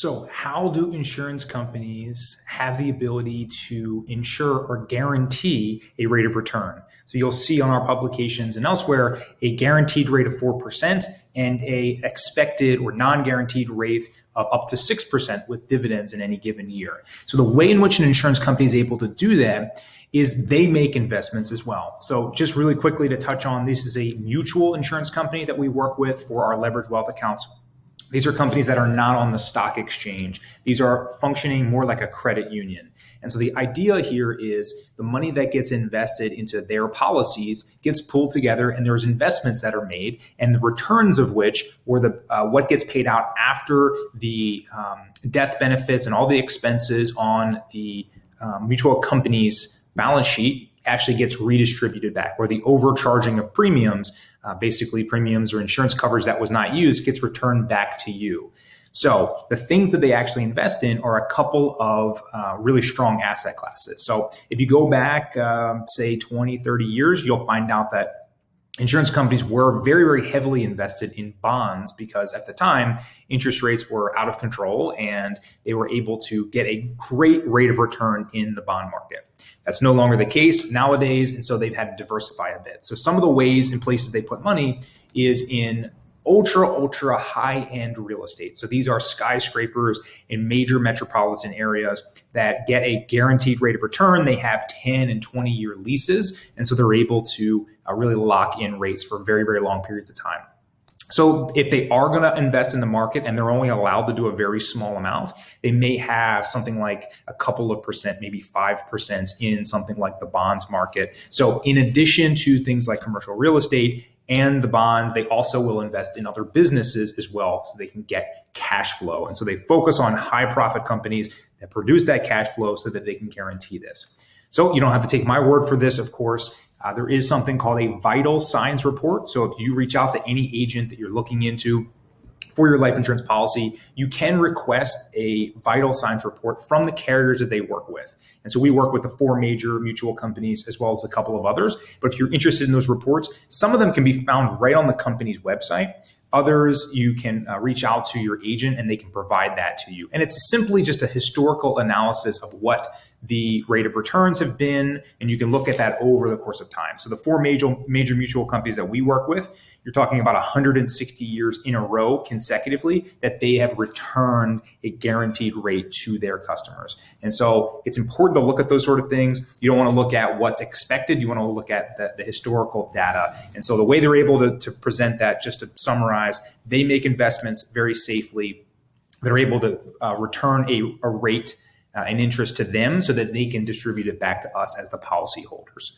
So, how do insurance companies have the ability to insure or guarantee a rate of return? So, you'll see on our publications and elsewhere a guaranteed rate of 4% and a expected or non-guaranteed rate of up to 6% with dividends in any given year. So, the way in which an insurance company is able to do that is they make investments as well. So just really quickly to touch on, this is a mutual insurance company that we work with for our leveraged wealth accounts. These are companies that are not on the stock exchange. These are functioning more like a credit union. And so the idea here is the money that gets invested into their policies gets pulled together, and there's investments that are made, and the returns of which, or the what gets paid out after the death benefits and all the expenses on the mutual company's balance sheet, actually gets redistributed back, or the overcharging of premiums, basically premiums or insurance coverage that was not used, gets returned back to you. So the things that they actually invest in are a couple of really strong asset classes. So if you go back, say 20, 30 years, you'll find out that insurance companies were very, very heavily invested in bonds because at the time, interest rates were out of control and they were able to get a great rate of return in the bond market. That's no longer the case nowadays, and so they've had to diversify a bit. So some of the ways and places they put money is in ultra high-end real estate. So these are skyscrapers in major metropolitan areas that get a guaranteed rate of return. They have 10 and 20-year leases, and so they're able to really lock in rates for very, very long periods of time. So if they are going to invest in the market and they're only allowed to do a very small amount, they may have something like a couple of percent, maybe 5% in something like the bonds market. So in addition to things like commercial real estate and the bonds, they also will invest in other businesses as well so they can get cash flow. And so they focus on high profit companies that produce that cash flow so that they can guarantee this. So you don't have to take my word for this, of course. There is something called a vital signs report. So if you reach out to any agent that you're looking into for your life insurance policy, you can request a vital signs report from the carriers that they work with. And so we work with the 4 major mutual companies as well as a couple of others. But if you're interested in those reports, some of them can be found right on the company's website. Others, you can reach out to your agent and they can provide that to you. And it's simply just a historical analysis of what the rate of returns have been, and you can look at that over the course of time. So the 4 major mutual companies that we work with, you're talking about 160 years in a row consecutively that they have returned a guaranteed rate to their customers. And so it's important to look at those sort of things. You don't want to look at what's expected. You want to look at the historical data. And so the way they're able to present that, just to summarize, they make investments very safely. They're able to return a rate and interest to them so that they can distribute it back to us as the policyholders.